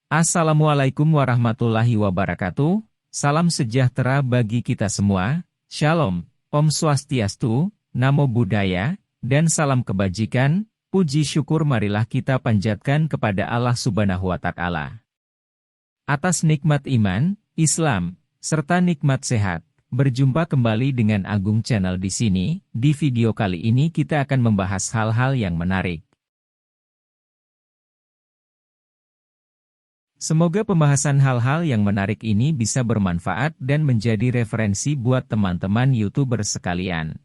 Assalamualaikum warahmatullahi wabarakatuh. Salam sejahtera bagi kita semua. Shalom, Om Swastiastu, Namo Buddhaya, dan salam kebajikan. Puji syukur marilah kita panjatkan kepada Allah Subhanahu wa Ta'ala. Atas nikmat iman, Islam, serta nikmat sehat, berjumpa kembali dengan Agung Channel di sini. Di video kali ini kita akan membahas hal-hal yang menarik. Semoga pembahasan hal-hal yang menarik ini bisa bermanfaat dan menjadi referensi buat teman-teman YouTuber sekalian.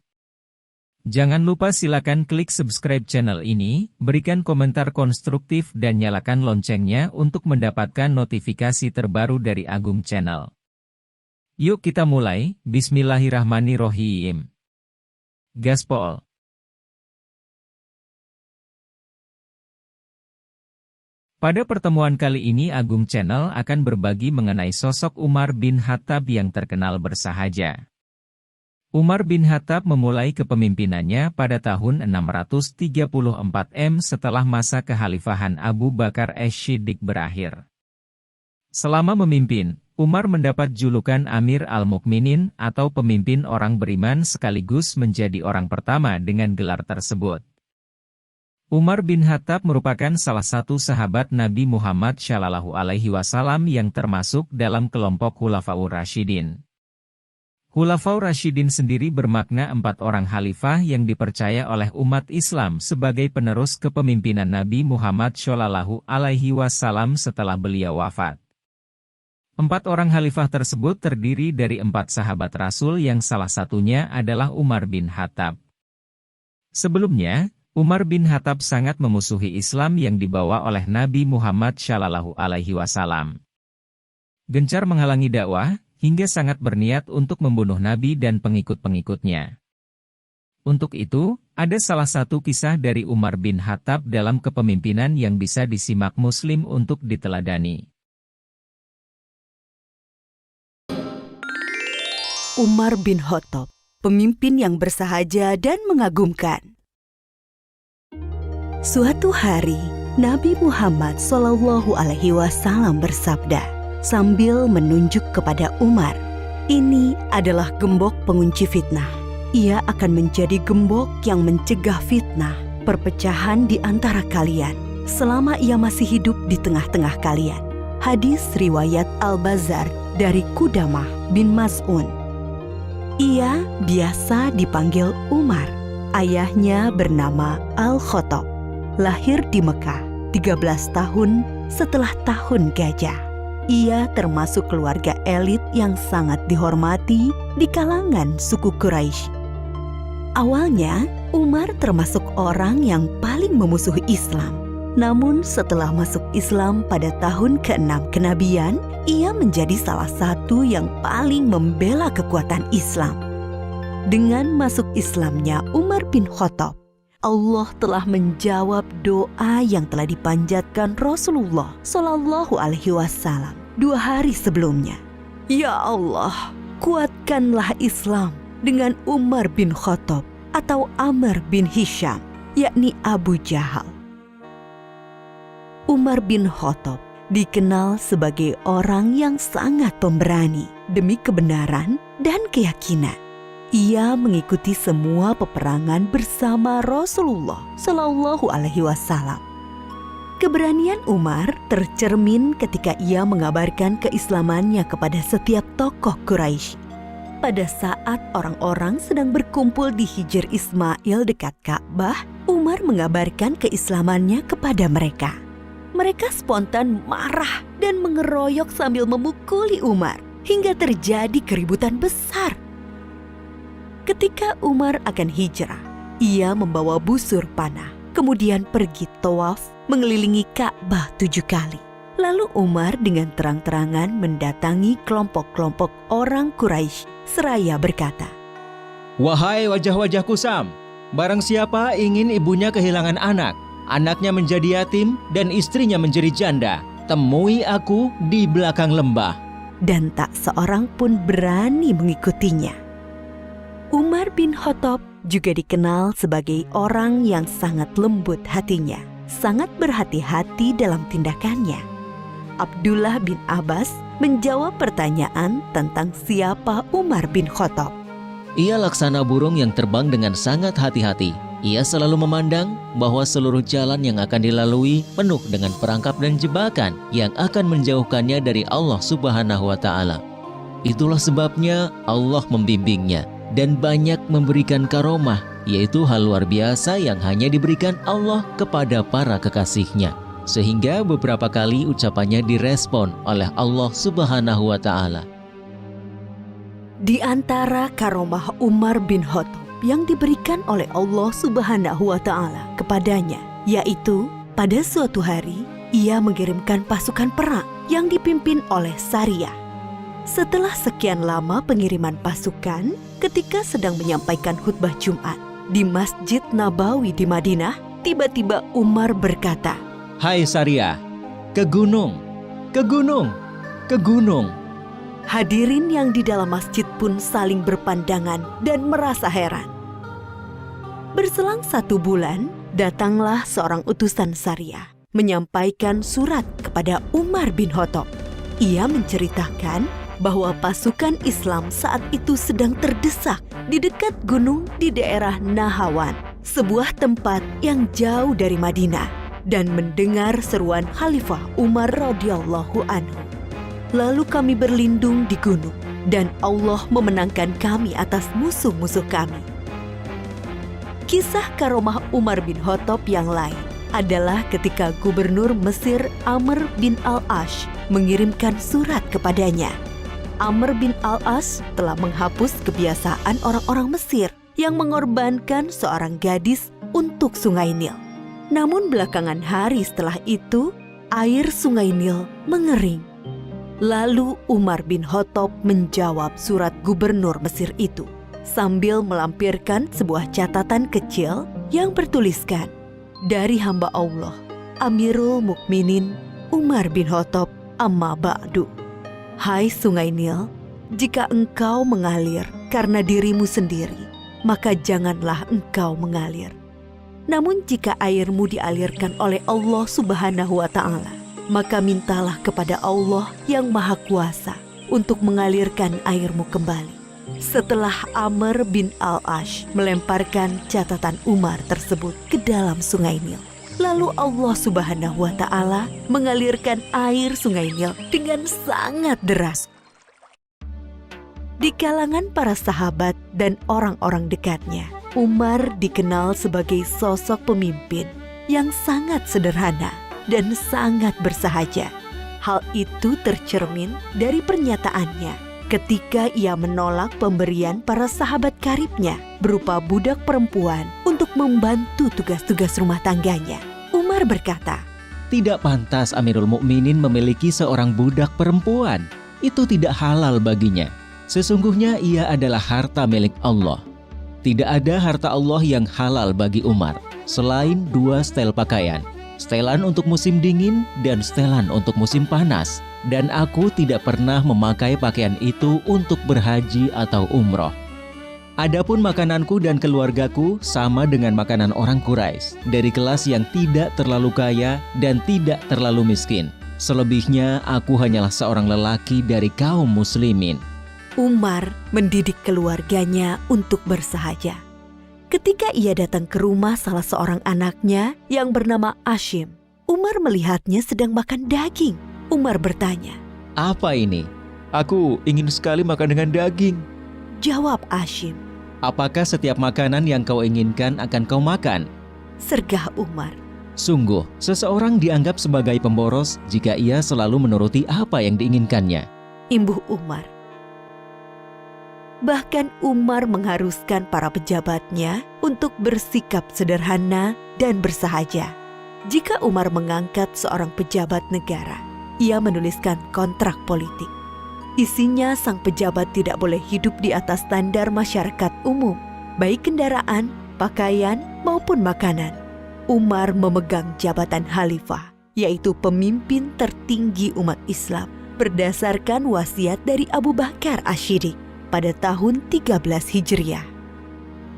Jangan lupa silakan klik subscribe channel ini, berikan komentar konstruktif dan nyalakan loncengnya untuk mendapatkan notifikasi terbaru dari Agung Channel. Yuk kita mulai, Bismillahirrahmanirrahim. Gaspol. Pada pertemuan kali ini Agung Channel akan berbagi mengenai sosok Umar bin Khattab yang terkenal bersahaja. Umar bin Khattab memulai kepemimpinannya pada tahun 634 setelah masa kekhalifahan Abu Bakar Ash-Shiddiq berakhir. Selama memimpin, Umar mendapat julukan Amir al-Mukminin atau pemimpin orang beriman sekaligus menjadi orang pertama dengan gelar tersebut. Umar bin Khattab merupakan salah satu sahabat Nabi Muhammad SAW yang termasuk dalam kelompok Khulafaur Rasyidin. Khulafaur Rasyidin sendiri bermakna 4 orang khalifah yang dipercaya oleh umat Islam sebagai penerus kepemimpinan Nabi Muhammad SAW setelah beliau wafat. 4 orang khalifah tersebut terdiri dari 4 sahabat Rasul yang salah satunya adalah Umar bin Khattab. Sebelumnya, Umar bin Khattab sangat memusuhi Islam yang dibawa oleh Nabi Muhammad SAW. Gencar menghalangi dakwah, hingga sangat berniat untuk membunuh Nabi dan pengikut-pengikutnya. Untuk itu, ada salah satu kisah dari Umar bin Khattab dalam kepemimpinan yang bisa disimak Muslim untuk diteladani. Umar bin Khattab, pemimpin yang bersahaja dan mengagumkan. Suatu hari, Nabi Muhammad SAW bersabda, sambil menunjuk kepada Umar, "Ini adalah gembok pengunci fitnah. Ia akan menjadi gembok yang mencegah fitnah, perpecahan di antara kalian, selama ia masih hidup di tengah-tengah kalian." Hadis riwayat Al-Bazzar dari Qudamah bin Maz'un. Ia biasa dipanggil Umar. Ayahnya bernama Al-Khattab. Lahir di Mekah 13 tahun setelah tahun gajah. Ia termasuk keluarga elit yang sangat dihormati di kalangan suku Quraisy. Awalnya, Umar termasuk orang yang paling memusuhi Islam. Namun setelah masuk Islam pada tahun ke-6 kenabian, ia menjadi salah satu yang paling membela kekuatan Islam. Dengan masuk Islamnya Umar bin Khattab, Allah telah menjawab doa yang telah dipanjatkan Rasulullah SAW 2 hari sebelumnya. Ya Allah, kuatkanlah Islam dengan Umar bin Khattab atau Amr bin Hisham, yakni Abu Jahal. Umar bin Khattab dikenal sebagai orang yang sangat pemberani demi kebenaran dan keyakinan. Ia mengikuti semua peperangan bersama Rasulullah SAW. Keberanian Umar tercermin ketika ia mengabarkan keislamannya kepada setiap tokoh Quraisy. Pada saat orang-orang sedang berkumpul di Hijr Ismail dekat Ka'bah, Umar mengabarkan keislamannya kepada mereka. Mereka spontan marah dan mengeroyok sambil memukuli Umar, hingga terjadi keributan besar. Ketika Umar akan hijrah, ia membawa busur panah, kemudian pergi tawaf mengelilingi Ka'bah 7 kali. Lalu Umar dengan terang-terangan mendatangi kelompok-kelompok orang Quraisy seraya berkata, "Wahai wajah-wajah kusam, barang siapa ingin ibunya kehilangan anak, anaknya menjadi yatim, dan istrinya menjadi janda, temui aku di belakang lembah." Dan tak seorang pun berani mengikutinya. Umar bin Khattab juga dikenal sebagai orang yang sangat lembut hatinya, sangat berhati-hati dalam tindakannya. Abdullah bin Abbas menjawab pertanyaan tentang siapa Umar bin Khattab. Ia laksana burung yang terbang dengan sangat hati-hati. Ia selalu memandang bahwa seluruh jalan yang akan dilalui penuh dengan perangkap dan jebakan yang akan menjauhkannya dari Allah Subhanahu wa Ta'ala. Itulah sebabnya Allah membimbingnya dan banyak memberikan karomah, yaitu hal luar biasa yang hanya diberikan Allah kepada para kekasihnya. Sehingga beberapa kali ucapannya direspon oleh Allah Subhanahu wa Ta'ala. Di antara karomah Umar bin Khattab yang diberikan oleh Allah Subhanahu wa Ta'ala kepadanya, yaitu pada suatu hari ia mengirimkan pasukan perang yang dipimpin oleh Sariyah. Setelah sekian lama pengiriman pasukan, ketika sedang menyampaikan khutbah Jumat di Masjid Nabawi di Madinah, tiba-tiba Umar berkata, "Hai Sariyah, ke gunung, ke gunung, ke gunung." Hadirin yang di dalam masjid pun saling berpandangan dan merasa heran. Berselang 1 bulan, datanglah seorang utusan Sariyah menyampaikan surat kepada Umar bin Khattab. Ia menceritakan bahwa pasukan Islam saat itu sedang terdesak di dekat gunung di daerah Nahawan, sebuah tempat yang jauh dari Madinah, dan mendengar seruan Khalifah Umar radhiyallahu anhu. Lalu kami berlindung di gunung, dan Allah memenangkan kami atas musuh-musuh kami. Kisah karomah Umar bin Khattab yang lain adalah ketika Gubernur Mesir Amr bin Al-Ash mengirimkan surat kepadanya. Amr bin Al-Ash telah menghapus kebiasaan orang-orang Mesir yang mengorbankan seorang gadis untuk Sungai Nil. Namun belakangan hari setelah itu, air Sungai Nil mengering. Lalu Umar bin Khattab menjawab surat gubernur Mesir itu sambil melampirkan sebuah catatan kecil yang bertuliskan, "Dari hamba Allah, Amirul Mukminin Umar bin Khattab, amma ba'du. Hai Sungai Nil, jika engkau mengalir karena dirimu sendiri, maka janganlah engkau mengalir. Namun jika airmu dialirkan oleh Allah Subhanahu wa Ta'ala, maka mintalah kepada Allah yang Maha Kuasa untuk mengalirkan airmu kembali." Setelah Amr bin Al-Ash melemparkan catatan Umar tersebut ke dalam Sungai Nil, lalu Allah Subhanahu wa Ta'ala mengalirkan air Sungai Nil dengan sangat deras. Di kalangan para sahabat dan orang-orang dekatnya, Umar dikenal sebagai sosok pemimpin yang sangat sederhana dan sangat bersahaja. Hal itu tercermin dari pernyataannya ketika ia menolak pemberian para sahabat karibnya berupa budak perempuan untuk membantu tugas-tugas rumah tangganya. Umar berkata, "Tidak pantas Amirul Mukminin memiliki seorang budak perempuan. Itu tidak halal baginya. Sesungguhnya ia adalah harta milik Allah. Tidak ada harta Allah yang halal bagi Umar selain 2 setel pakaian. Setelan untuk musim dingin dan setelan untuk musim panas. Dan aku tidak pernah memakai pakaian itu untuk berhaji atau umroh. Adapun makananku dan keluargaku sama dengan makanan orang Quraisy, dari kelas yang tidak terlalu kaya dan tidak terlalu miskin. Selebihnya aku hanyalah seorang lelaki dari kaum muslimin." Umar mendidik keluarganya untuk bersahaja. Ketika ia datang ke rumah salah seorang anaknya yang bernama Ashim, Umar melihatnya sedang makan daging. Umar bertanya, "Apa ini?" "Aku ingin sekali makan dengan daging." jawab Ashim. "Apakah setiap makanan yang kau inginkan akan kau makan?" Sergah Umar. Sungguh, seseorang dianggap sebagai pemboros jika ia selalu menuruti apa yang diinginkannya. Imbuh Umar. Bahkan Umar mengharuskan para pejabatnya untuk bersikap sederhana dan bersahaja. Jika Umar mengangkat seorang pejabat negara, ia menuliskan kontrak politik. Isinya sang pejabat tidak boleh hidup di atas standar masyarakat umum, baik kendaraan, pakaian, maupun makanan. Umar memegang jabatan khalifah, yaitu pemimpin tertinggi umat Islam, berdasarkan wasiat dari Abu Bakar Asy-Syiddiq pada tahun 13 Hijriah.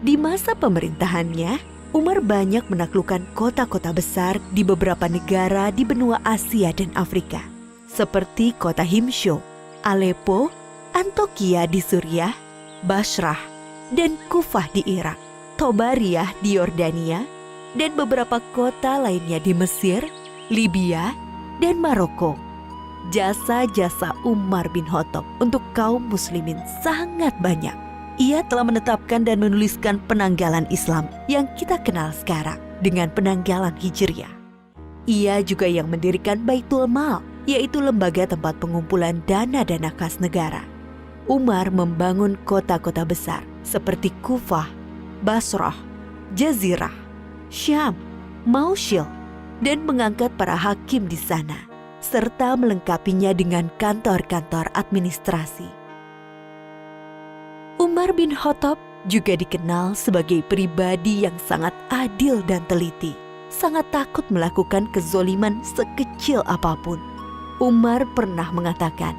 Di masa pemerintahannya, Umar banyak menaklukkan kota-kota besar di beberapa negara di benua Asia dan Afrika. seperti kota Himsyum, Aleppo, Antokia di Suriah, Basrah, dan Kufah di Irak, Tobariyah di Yordania, dan beberapa kota lainnya di Mesir, Libya, dan Maroko. Jasa-jasa Umar bin Khattab untuk kaum muslimin sangat banyak. Ia telah menetapkan dan menuliskan penanggalan Islam yang kita kenal sekarang dengan penanggalan Hijriah. Ia juga yang mendirikan Baitul Mal, yaitu lembaga tempat pengumpulan dana-dana kas negara. Umar membangun kota-kota besar seperti Kufah, Basrah, Jazirah, Syam, Mausil, dan mengangkat para hakim di sana, serta melengkapinya dengan kantor-kantor administrasi. Umar bin Khattab juga dikenal sebagai pribadi yang sangat adil dan teliti, sangat takut melakukan kezoliman sekecil apapun. Umar pernah mengatakan,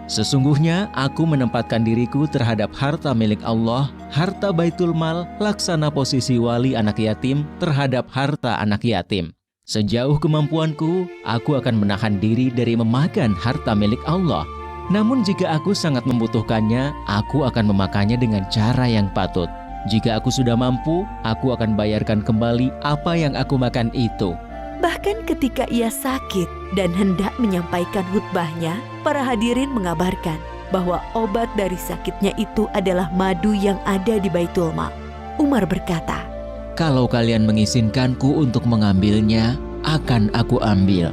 Sesungguhnya aku menempatkan diriku terhadap harta milik Allah, harta Baitul Mal, laksana posisi wali anak yatim terhadap harta anak yatim. Sejauh kemampuanku, aku akan menahan diri dari memakan harta milik Allah. Namun jika aku sangat membutuhkannya, aku akan memakannya dengan cara yang patut. Jika aku sudah mampu, aku akan bayarkan kembali apa yang aku makan itu. bahkan ketika ia sakit dan hendak menyampaikan khutbahnya, para hadirin mengabarkan bahwa obat dari sakitnya itu adalah madu yang ada di Baitul Mal. Umar berkata, Kalau kalian mengizinkanku untuk mengambilnya, akan aku ambil.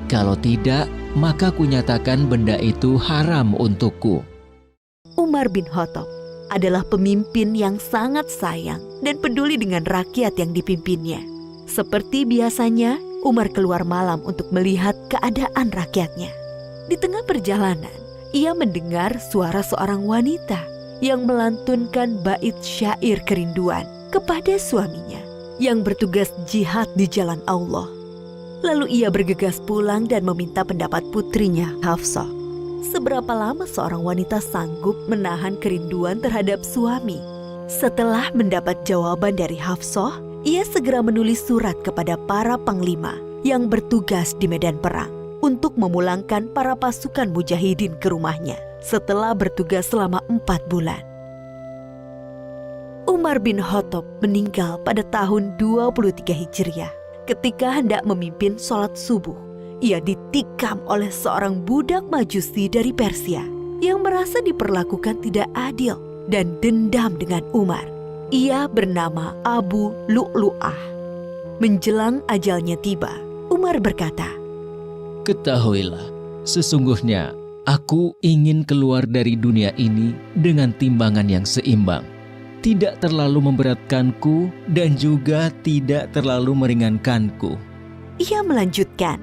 Kalau tidak, maka kunyatakan benda itu haram untukku. Umar bin Khattab adalah pemimpin yang sangat sayang dan peduli dengan rakyat yang dipimpinnya. Seperti biasanya, Umar keluar malam untuk melihat keadaan rakyatnya. Di tengah perjalanan, ia mendengar suara seorang wanita yang melantunkan bait syair kerinduan kepada suaminya yang bertugas jihad di jalan Allah. Lalu ia bergegas pulang dan meminta pendapat putrinya, Hafsah. Seberapa lama seorang wanita sanggup menahan kerinduan terhadap suami? Setelah mendapat jawaban dari Hafsah, ia segera menulis surat kepada para panglima yang bertugas di medan perang untuk memulangkan para pasukan mujahidin ke rumahnya setelah bertugas selama 4 bulan. Umar bin Khattab meninggal pada tahun 23 Hijriah. Ketika hendak memimpin sholat subuh, ia ditikam oleh seorang budak majusi dari Persia yang merasa diperlakukan tidak adil dan dendam dengan Umar. Ia bernama Abu Lu'lu'ah. Menjelang ajalnya tiba, Umar berkata, Ketahuilah, sesungguhnya aku ingin keluar dari dunia ini dengan timbangan yang seimbang. Tidak terlalu memberatkanku dan juga tidak terlalu meringankanku. Ia melanjutkan,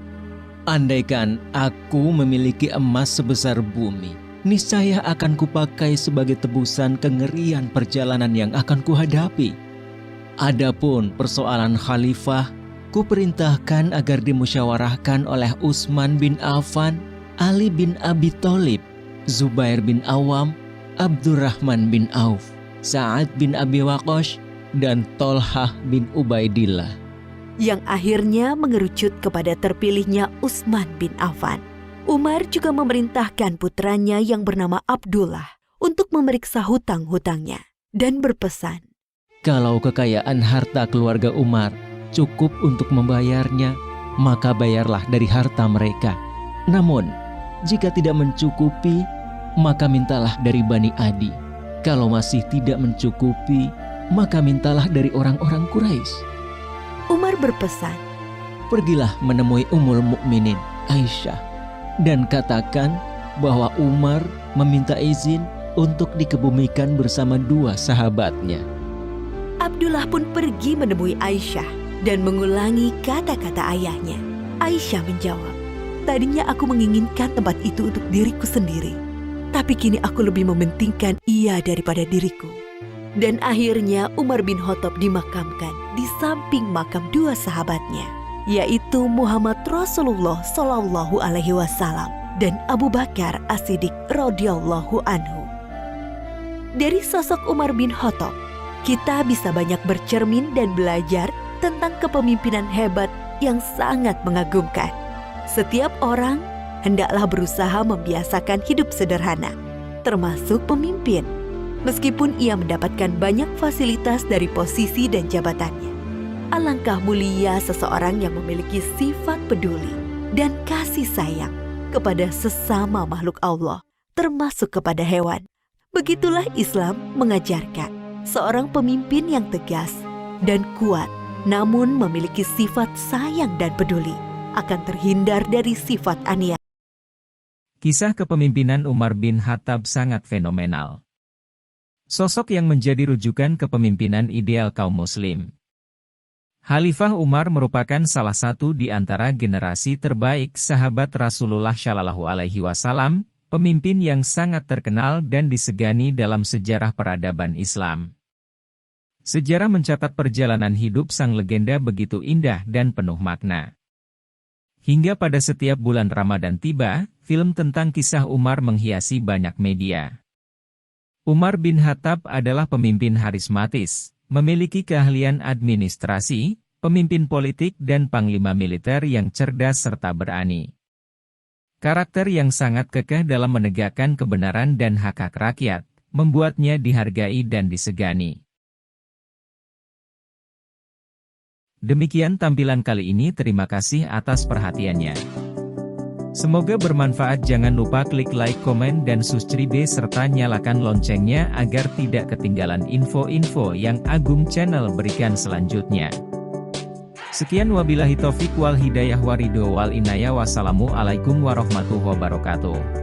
Andaikan aku memiliki emas sebesar bumi, niscaya akan kupakai sebagai tebusan kengerian perjalanan yang akan kuhadapi. Adapun persoalan khalifah, kuperintahkan agar dimusyawarahkan oleh Utsman bin Affan, Ali bin Abi Thalib, Zubair bin Awam, Abdurrahman bin Auf, Sa'ad bin Abi Waqqas, dan Tolhah bin Ubaidillah. yang akhirnya mengerucut kepada terpilihnya Utsman bin Affan. Umar juga memerintahkan putranya yang bernama Abdullah untuk memeriksa hutang-hutangnya dan berpesan, Kalau kekayaan harta keluarga Umar cukup untuk membayarnya, maka bayarlah dari harta mereka. Namun, jika tidak mencukupi, maka mintalah dari Bani Adi. Kalau masih tidak mencukupi, maka mintalah dari orang-orang Quraisy. Umar berpesan, Pergilah menemui Ummul Mukminin Aisyah dan katakan bahwa Umar meminta izin untuk dikebumikan bersama 2 sahabatnya. Abdullah pun pergi menemui Aisyah dan mengulangi kata-kata ayahnya. Aisyah menjawab, Tadinya aku menginginkan tempat itu untuk diriku sendiri, tapi kini aku lebih mementingkan ia daripada diriku. Dan akhirnya Umar bin Khattab dimakamkan di samping makam 2 sahabatnya, yaitu Muhammad Rasulullah Shallallahu Alaihi Wasallam dan Abu Bakar As-Siddiq radhiyallahu anhu. Dari sosok Umar bin Khattab, kita bisa banyak bercermin dan belajar tentang kepemimpinan hebat yang sangat mengagumkan. Setiap orang hendaklah berusaha membiasakan hidup sederhana, termasuk pemimpin. Meskipun ia mendapatkan banyak fasilitas dari posisi dan jabatannya, alangkah mulia seseorang yang memiliki sifat peduli dan kasih sayang kepada sesama makhluk Allah, termasuk kepada hewan. Begitulah Islam mengajarkan seorang pemimpin yang tegas dan kuat, namun memiliki sifat sayang dan peduli, akan terhindar dari sifat aniaya. Kisah kepemimpinan Umar bin Khattab sangat fenomenal. Sosok yang menjadi rujukan kepemimpinan ideal kaum muslim. Khalifah Umar merupakan salah satu di antara generasi terbaik sahabat Rasulullah Shallallahu Alaihi Wasallam, pemimpin yang sangat terkenal dan disegani dalam sejarah peradaban Islam. Sejarah mencatat perjalanan hidup sang legenda begitu indah dan penuh makna. Hingga pada setiap bulan Ramadan tiba, film tentang kisah Umar menghiasi banyak media. Umar bin Khattab adalah pemimpin karismatis, memiliki keahlian administrasi, pemimpin politik dan panglima militer yang cerdas serta berani. Karakter yang sangat kekeh dalam menegakkan kebenaran dan hak-hak rakyat, membuatnya dihargai dan disegani. Demikian tampilan kali ini, terima kasih atas perhatiannya. Semoga bermanfaat. Jangan lupa klik like, komen, dan subscribe serta nyalakan loncengnya agar tidak ketinggalan info-info yang Agung Channel berikan selanjutnya. Sekian wabillahi taufik wal hidayah waridho wal inayah. Wassalamualaikum warahmatullahi wabarakatuh.